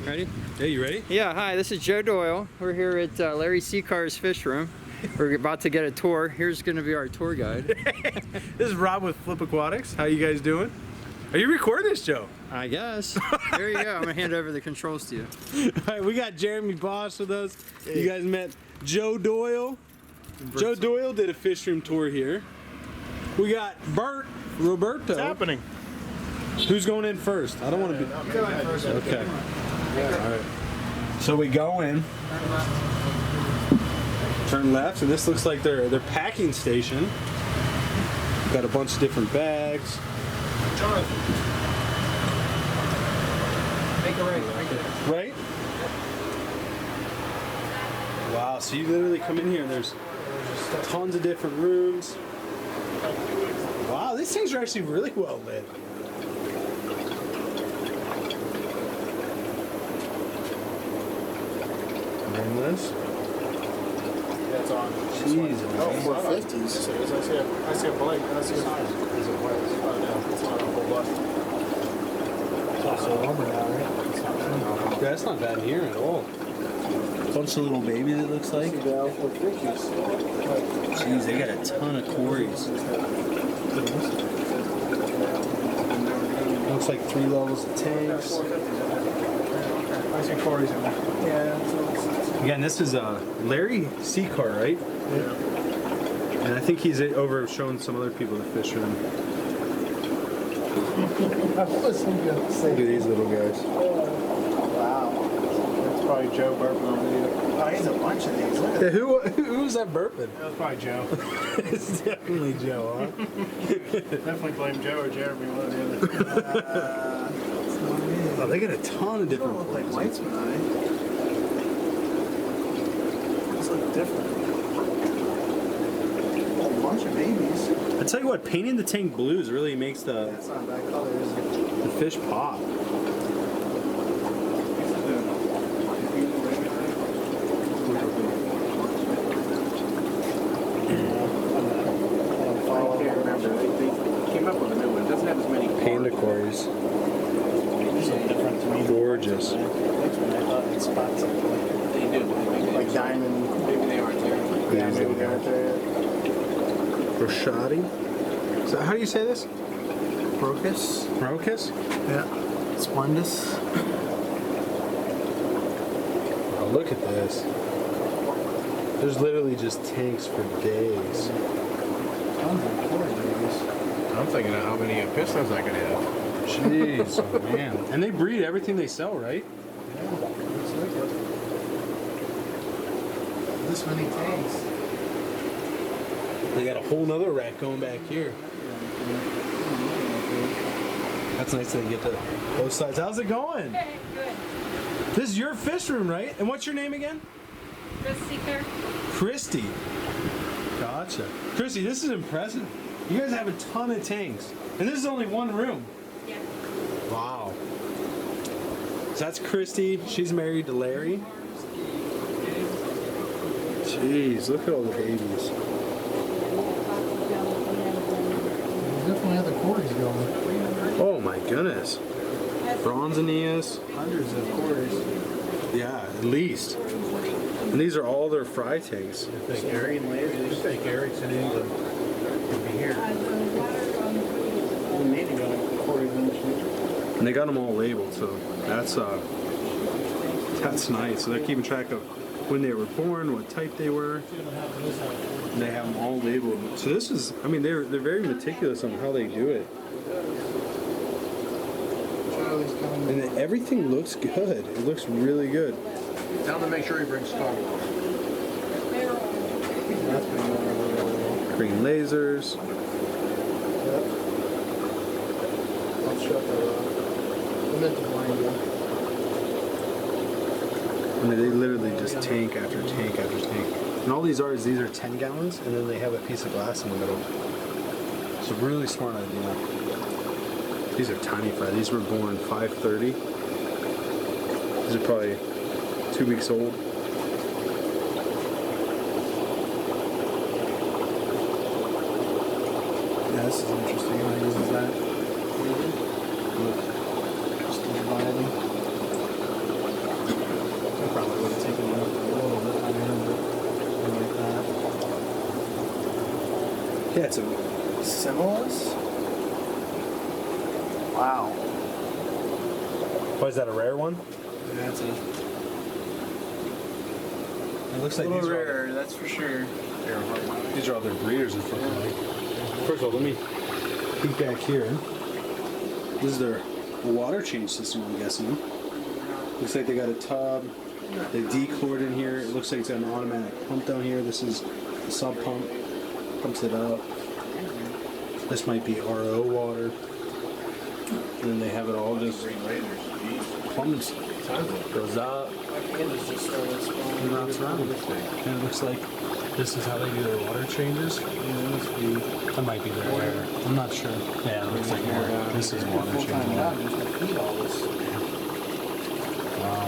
Ready? Hey, you ready? Yeah, hi, this is Joe Doyle. We're here at Larry Seacar's fish room. We're about to get a tour. Here's going to be our tour guide. This is Rob with Flip Aquatics. How you guys doing? Are you recording this, Joe? I guess. There you go. I'm going to hand over the controls to you. All right, we got Jeremy Bosch with us. Hey. You guys met Joe Doyle. Joe Doyle did a fish room tour here. We got Roberto. What's happening? Who's going in first? I don't want to be... I'm going in first. Okay. All right. So we go in, turn left, and this looks like their packing station. Got a bunch of different bags. Make it right. Right? Wow, so you literally come in here and there's tons of different rooms. Wow, these things are actually really well lit. This? Yeah, it's on. Jeez, oh, 450s. I see a blank. I see a sign. Is it white? Oh, no. It's not a whole bus. It's also lumber now, right? Yeah, that's not bad in here at all. Bunch of little babies, it looks like. Jeez, they got a ton of quarries. Looks like 3 levels of tanks. I see quarries in there. Yeah. Again, this is Larry Seacar, right? Yeah. And I think he's over showing some other people the fish room. Look at these little guys. Wow. That's probably Joe burping on video. Oh, he's a bunch of these. Look at Yeah, who was that burping? that was probably Joe. It's definitely Joe, huh? Definitely blame Joe or Jeremy, one or the other. Oh, they got a ton of different Look like places. Whitesman, eh? These look different. A bunch of babies. I tell you what, painting the tank blues really makes That's not a bad color, is it? the fish pop. Came up with a new one. It doesn't have as many Panda quarries. Different to me. Gorgeous. I thought it spots up They do. like diamond. Maybe they aren't there. Yeah, maybe they're not there yet. Roshadi. So how do you say this? Crocus. Crocus? Yeah. Splendus. Oh, look at this. There's literally just tanks for days. I'm thinking of how many pistons I could have. Jeez, oh man. And they breed everything they sell, right? Yeah. Looks like it. This many tanks. They got a whole nother rack going back here. That's nice that they get to both sides. How's it going? Hey, good. This is your fish room, right? And what's your name again? Kris Seeker. Christy. Gotcha. Christy, this is impressive. You guys have a ton of tanks. And this is only one room. Yeah. Wow. So that's Christy. She's married to Larry. Jeez, look at all the babies. Definitely have the quarries going. Oh my goodness. Bronzinias. Hundreds of quarries. Yeah, at least. And these are all their fry tanks. You think Eric's in England would be here? We need to go to quarries in the future. And they got them all labeled, so that's nice. So they're keeping track of when they were born, what type they were. And they have them all labeled. So this is, I mean, they're very meticulous on how they do it. And everything looks good. It looks really good. Tell them to make sure he brings Star Wars. Green lasers. I'll shut that off. I meant to blind you. I mean, they literally just tank after tank after tank. And all these are 10 gallons, and then they have a piece of glass in the middle. It's a really smart idea. These are tiny fry. These were born 530. These are probably 2 weeks old. Yeah, this is interesting. How he uses that. Just dividing. Yeah, it's a. Similis? Wow. What is that? A rare one? Yeah, it's a It looks like little these rare, that's for sure. These are all their breeders. It's looking like. First of all, let me peek back here. This is their water change system, I'm guessing. Looks like they got a tub. They dechlor'd in here. It looks like it's got an automatic pump down here. This is the sub pump. Pumps it up. This might be RO water. And then they have it all just plumbed. Goes up. And wraps around. And it looks like this is how they do their water changes. That might be their air. I'm not sure. Yeah, it looks like air. This is water changing. Wow.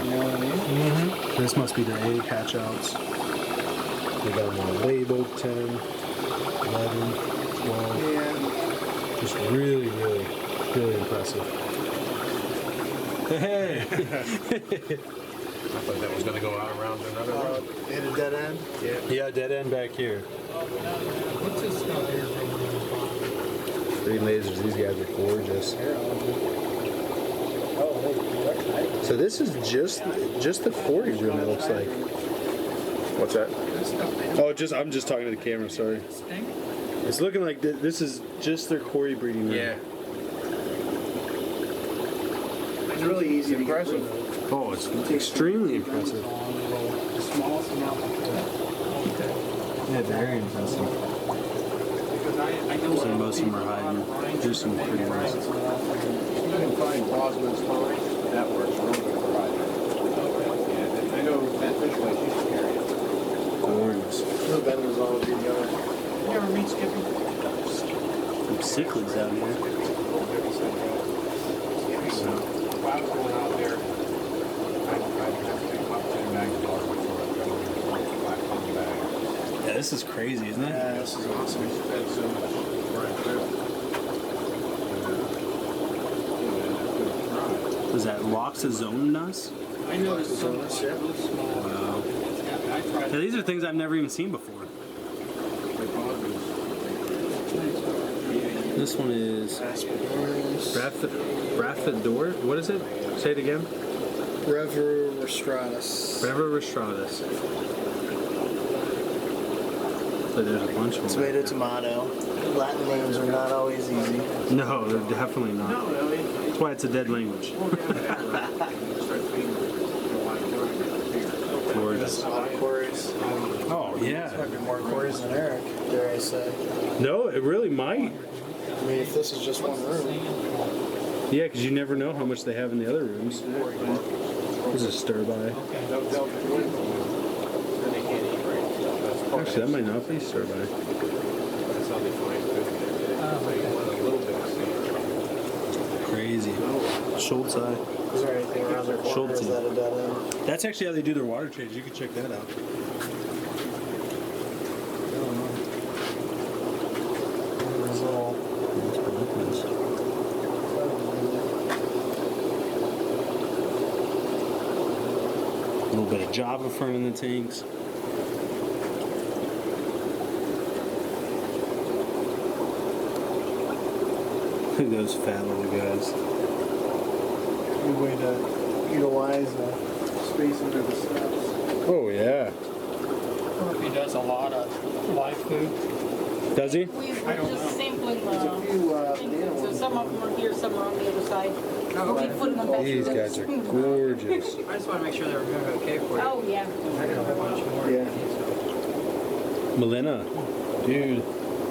You know what I mean? Mm-hmm. This must be their egg hatch outs. They got them all labeled 10, 11, 12. Yeah. Just really, really, really impressive. Hey! I thought that was going to go out around another road. Hit a dead end? Yeah, dead end back here. What's this stuff here? Green lasers, these guys are gorgeous. So this is just the quarry room, it looks like. What's that? Oh, I'm just talking to the camera, sorry. It's looking like this is just their quarry breeding room. Yeah. It's really easy to get rid of. Oh, it's extremely impressive. The smallest amount of Yeah, very impressive. Because I know So most of them are hiding. There's some pretty ones. You can find Bosman's line. That works really good for riding. Yeah, I know that fish place used to carry it. Gorgeous. the vendors all together. You ever meet Skippy? Some cichlids out here. So, if I was going out there, I'd have to take about 10 bags of water before I go in. 5 pound bag. Yeah, this is crazy, isn't it? Yeah, this is awesome. We spent so much right there. Is that loxazonus? I know this is so much. Yeah. Wow. Yeah, these are things I've never even seen before. This one is Braphidor. What is it? Say it again. Rever Restratus. Restratus. So there's a bunch of them. Tomato, tomato. Latin names are not always easy. No, they're definitely not. That's why it's a dead language. Gorgeous. Aquariums. Oh, yeah. Might be more Aquariums than Eric, dare I say. No, it really might. I mean, if this is just one room. Yeah, because you never know how much they have in the other rooms. This is a stir by. Actually, that might not be stir by. That's how they find food. So you want a little bit of seed. Crazy. Schultz eye. Is there anything around their corner? Is that a dead end? That's actually how they do their water change. You can check that out. There's all. A little bit of Java fern in the tanks. Look at those fat little guys. Good way to utilize the space under the steps. Oh, yeah. He does a lot of live food. Does he? We're I don't just know. sampling There's a few banana so ones. some of them are here, some are on the other side. We'll be putting them back. These guys are gorgeous. I just want to make sure they're doing okay for you. Oh, yeah. I got a whole bunch more. Yeah. Melina, dude,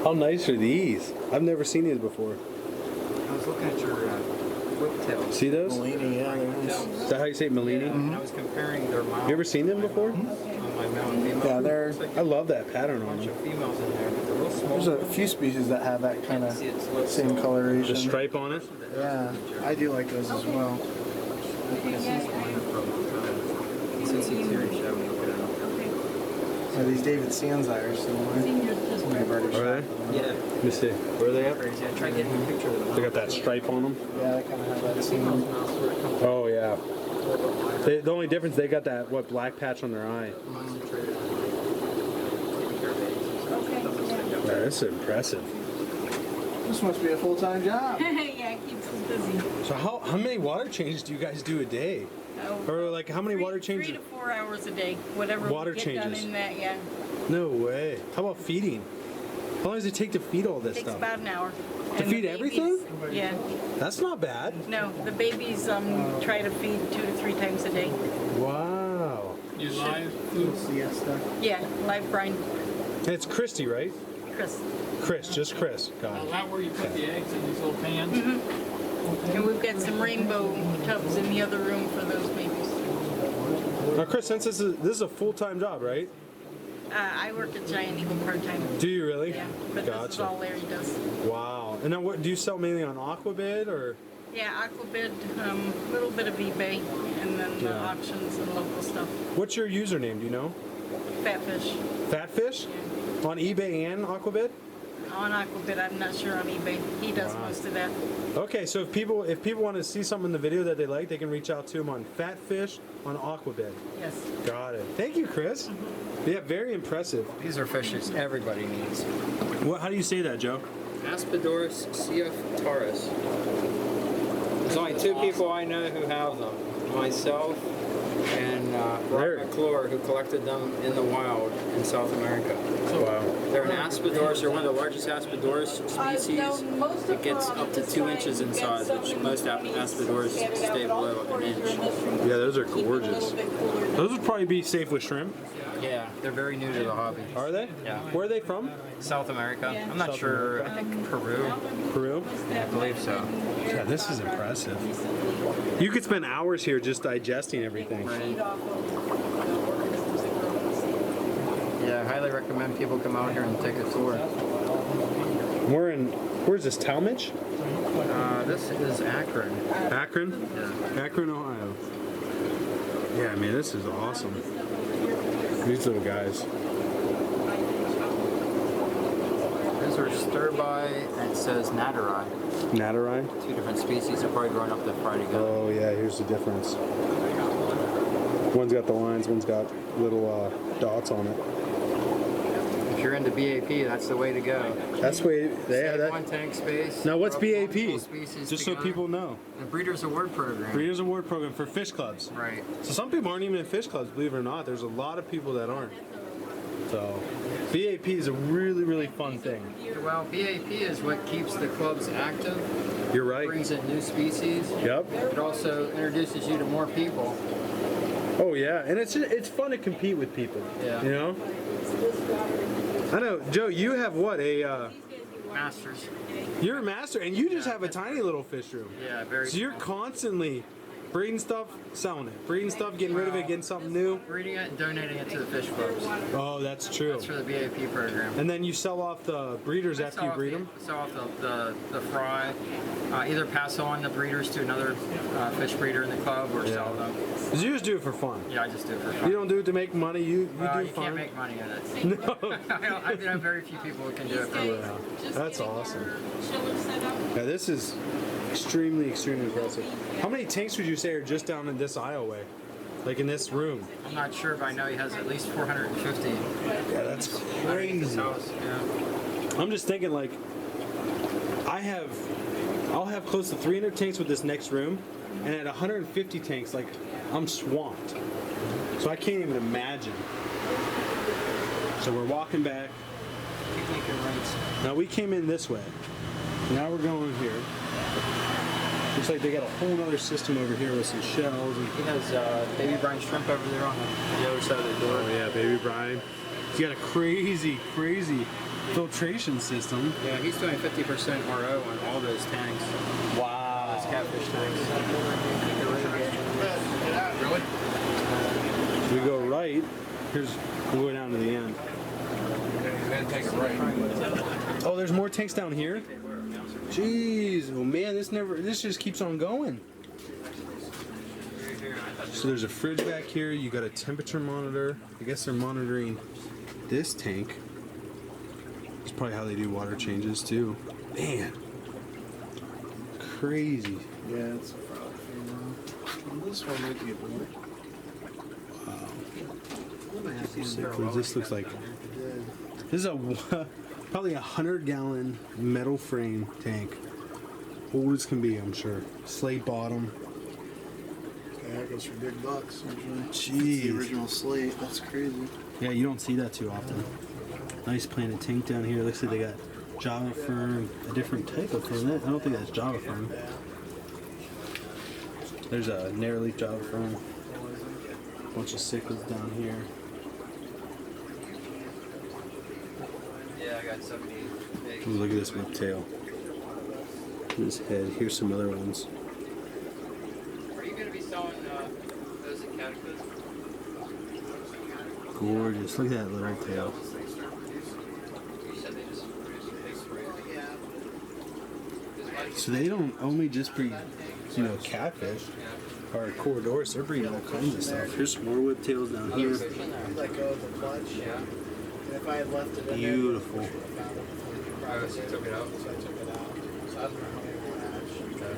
how nice are these? I've never seen these before. I was looking at your whiptails. See those? Malini, yeah, they're nice. Is that how you say it, Melini? And I was comparing their mouth. You ever seen them before? On my male and female. Yeah, they're. I love that pattern A on bunch them. of females in there, but they're real small. There's a few species that have that kind of See, it's what's same coloration. The stripe on it? Yeah, I do like those as well. Because he's been here for a long time. Since he's here, he showed me looking at them. Yeah, these David Sands are similar. I've already All showed right. them. Yeah. Let me see. Where are they at? Crazy. I tried getting a picture of them. They got that stripe on them? Yeah, they kind of have that Female's same. mouth sort of comes Oh, yeah. a little bit wider. The only difference, they got that, what, black patch on their eye. Concentrated on taking care of babies and stuff. It doesn't stand up. Right. This is impressive. This must be a full-time job. Yeah, it keeps us busy. So how many water changes do you guys do a day? Oh, Or like how many water changes? 3 to 4 hours a day, whatever Water we get changes. done in that, yeah. No way. How about feeding? How long does it take to feed all this Takes stuff? about an hour. To And feed the everything? babies- Yeah. That's not bad. No, the babies try to feed 2 to 3 times a day. Wow. You live food. Siesta. Yeah, live brine, And it's Christy, right? Chris. Chris, just Chris. Got Is it. that where you put the eggs in these little pans? And we've got some rainbow tubs in the other room for those babies. Now, Chris, since this is a full-time job, right? I work at Giant Eagle part-time. Do you really? Yeah, but this is Gotcha. all Larry does. Wow. And then what do you sell mainly on Aquabid or? Yeah, Aquabid, a little bit of eBay, and then the Yeah. auctions and local stuff. What's your username? Do you know? Fatfish. Fatfish? On eBay and Aquabid? On Aquabid, I'm not sure on eBay. He does Wow. most of that. Okay, so if people want to see something in the video that they like, they can reach out to him on Fatfish on Aquabid. Yes. Got it. Thank you, Chris. Yeah, very impressive. These are fishes everybody needs. What? How do you say that, Joe? Aspidorus cf. There's only 2 people I know who have them. Myself and Larry. Robert McClure, who collected them in the wild in South America. Wow. They're an Aspidorus. They're one of the largest Aspidorus species. It gets up to 2 inches in size, which most Aspidorus stay below an inch. Yeah, those are gorgeous. Those would probably be safe with shrimp. Yeah, they're very new to the hobby. Are they? Yeah. Where are they from? South America. I'm not sure. I think Peru. Peru? I believe so. Yeah, this is impressive. You could spend hours here just digesting everything. Right. Yeah, I highly recommend people come out here and take a tour. Where's this, Talmadge? This is Akron. Akron? Yeah. Akron, Ohio. Yeah, I mean, this is awesome. These little guys. These are stir-by, and it says natterai. Natterai? 2 different species are probably growing up to fry together. Oh, yeah, here's the difference. One's got the lines, one's got little dots on it. If you're into BAP, that's the way to go. That's way, Save that. one tank space. Now, what's grow BAP? multiple species Just so together. people know. The Breeders' Award Program. Breeders' Award Program for fish clubs. Right. So some people aren't even in fish clubs, believe it or not. There's a lot of people that aren't. So BAP is a really, really fun thing. Well, BAP is what keeps the clubs active. You're right. Brings in new species. Yep. It also introduces you to more people. Oh yeah, and it's fun to compete with people. Yeah. You know. I know, Joe. You have what Masters. You're a master, and you just have a tiny little fish room. Yeah, very So you're small. constantly breeding stuff, selling it, breeding stuff, getting rid of it, getting something new. Breeding it and donating it to the fish clubs. Oh, that's true. That's for the BAP program. And then you sell off the breeders after you breed them. Sell off the fry. Either pass on the breeders to another fish breeder in the club or sell them. 'Cause you just do it for fun. Yeah, I just do it for fun. You don't do it to make money. You do you fun. can't make money in it. No. I know very few people who can do it for Yeah. That's awesome. Yeah, this is extremely, extremely impressive. How many tanks would you say are just down in this aisleway? Like in this room? I'm not sure, but I know he has at least 450. Yeah, that's His crazy. house, yeah. I'm just thinking like, I'll have close to 300 tanks with this next room, and at 150 tanks, like, I'm swamped. So I can't even imagine. So we're walking back. Keep making rights. Now we came in this way. Now we're going here. Looks like they got a whole other system over here with some shells. And He has baby brine shrimp over there on the other side of the door. oh yeah, baby brine. He's got a crazy, crazy filtration system. Yeah, he's doing 50% RO on all those tanks. Wow. Those catfish tanks. Really? We go right. We'll go down to the end. Then take a break. Oh, there's more tanks down here? Jeez, oh man, this just keeps on going. So there's a fridge back here, you got a temperature monitor. I guess they're monitoring this tank. That's probably how they do water changes too. Man. Crazy. Yeah, it's a problem. This one might be a bullet. Cichlids, this looks like this is a Probably 100-gallon metal frame tank. Old as can be, I'm sure. Slate bottom. Yeah, it goes for big bucks usually. Jeez. The original slate. That's crazy. Yeah, you don't see that too often. Nice planted tank down here. Looks like they got Java fern, a different type of fern. I don't think that's Java fern. There's a narrow-leaf Java fern. Bunch of cichlids down here. Yeah, I got 70. Ooh, look at this whiptail. His head. Here's some other ones. Are you going to be selling those at Catfish? Gorgeous. Look at that little tail. You said they just produce big sprays. Yeah. So they don't only just breed, you know, catfish or corridors. They're breeding all kinds of stuff. Here's some more whiptails down here. Let go of the clutch. Yeah. And if I had left it in Beautiful. there, I would have found it. Oh, so you took it out? So I took it out. So I don't know how many hatch. Okay.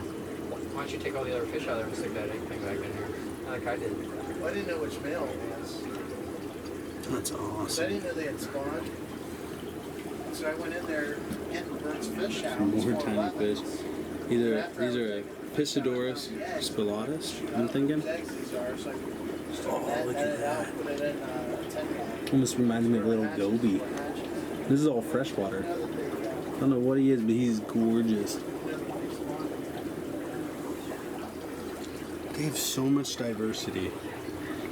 Why don't you take all the other fish out of there and stick that egg thing back in here? Like I did. Well, I didn't know which male it was. That's So I awesome. didn't know they had spawned. So I went in there getting Bert's fish out. More Small tiny weapons. fish. Either these are Piscidorus spillatus, I'm thinking. Oh, look at that. Put it in 10 gallon. Almost reminds me of a little goby. This is all freshwater. I don't know what he is, but he's gorgeous. They have so much diversity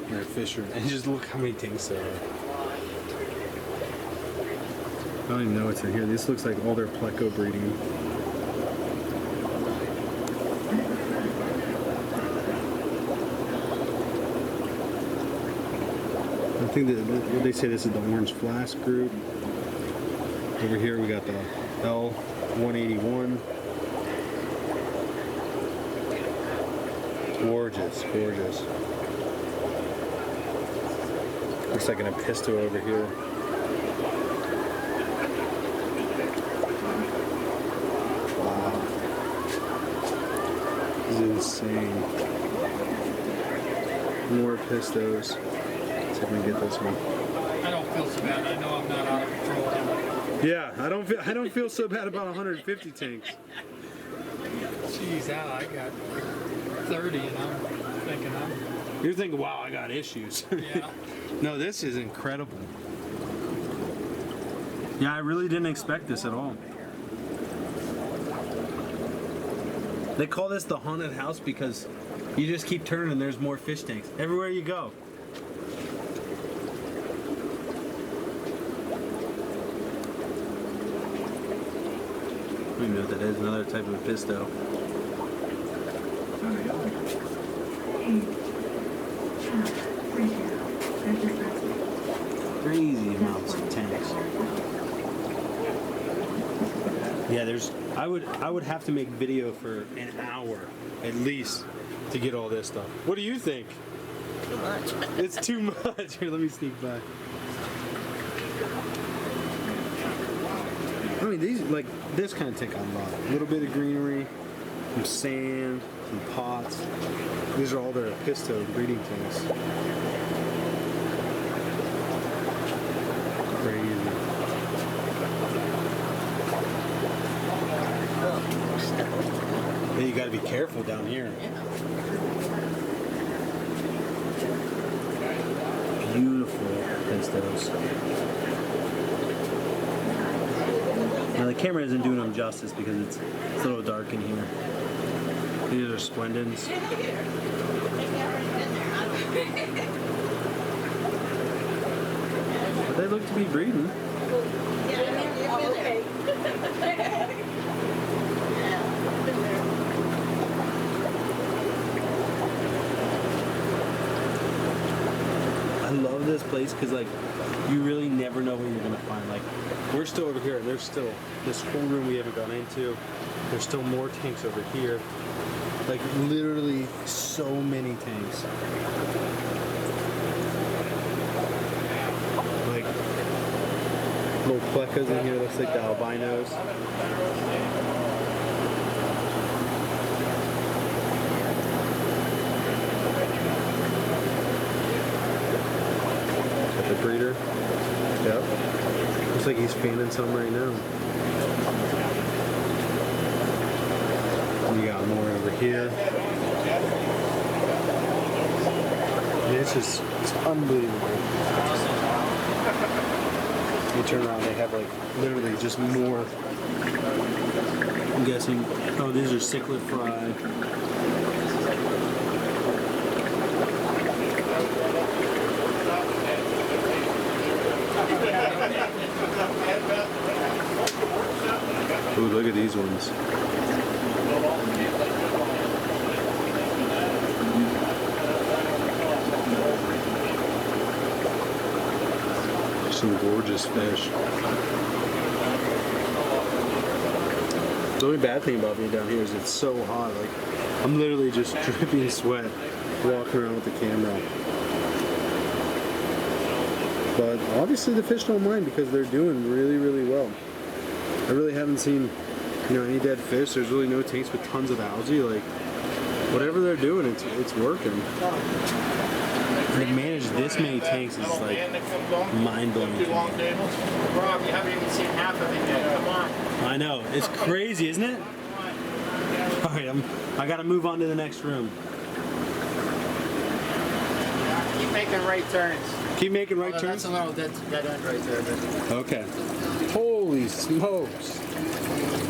in their fishery. And just look how many tanks there are. I don't even know what's in here. This looks like all their pleco breeding. I think that they say this is the orange flask group. Over here we got the L181. Gorgeous, gorgeous. Looks like an Episto over here. Wow. This is insane. More Epistos. See if we can get this one. I don't feel so bad. I know I'm not out of control. Yeah, I don't feel so bad about 150 tanks. Jeez, Al, I got 30 and I'm thinking You're thinking, wow, I got issues. yeah. No, this is incredible. Yeah, I really didn't expect this at all. They call this the haunted house because you just keep turning and there's more fish tanks everywhere you go. I don't even know what that is. Another type of pisto. Crazy amounts of tanks. Yeah, I would have to make video for an hour at least to get all this stuff. What do you think? Too much. It's too much. Here, let me sneak back. I mean, these this kind of take on a lot. A little bit of greenery, some sand, some pots. These are all their Episto breeding tanks. Crazy. Yeah, you got to be careful down here. Beautiful Epistos. Now the camera isn't doing them justice because it's a little dark in here. These are splendens. But they look to be breeding. I love this place because you really never know what you're gonna find. We're still over here. There's still this whole room we haven't gone into. There's still more tanks over here. Literally so many tanks. Little plecos in here. Looks like the albinos. Got the breeder. Yep. Looks like he's fanning some right now. We got more over here. And it's unbelievable. You turn around, they have like literally just more. I'm guessing, oh, these are cichlid fry. Ooh, look at these ones. Some gorgeous fish. The only bad thing about being down here is it's so hot. Like, I'm literally just dripping sweat walking around with the camera. But obviously the fish don't mind because they're doing really, really well. I really haven't seen, any dead fish. There's really no tanks with tons of algae. Like, whatever they're doing, it's working. To manage this many tanks is like mind-blowing. Rob, you haven't even seen half of it yet. Come on. I know. It's crazy, isn't it? All right, I got to move on to the next room. Keep making right turns. Keep making right That's turns? a little dead end right there. Okay. Holy smokes.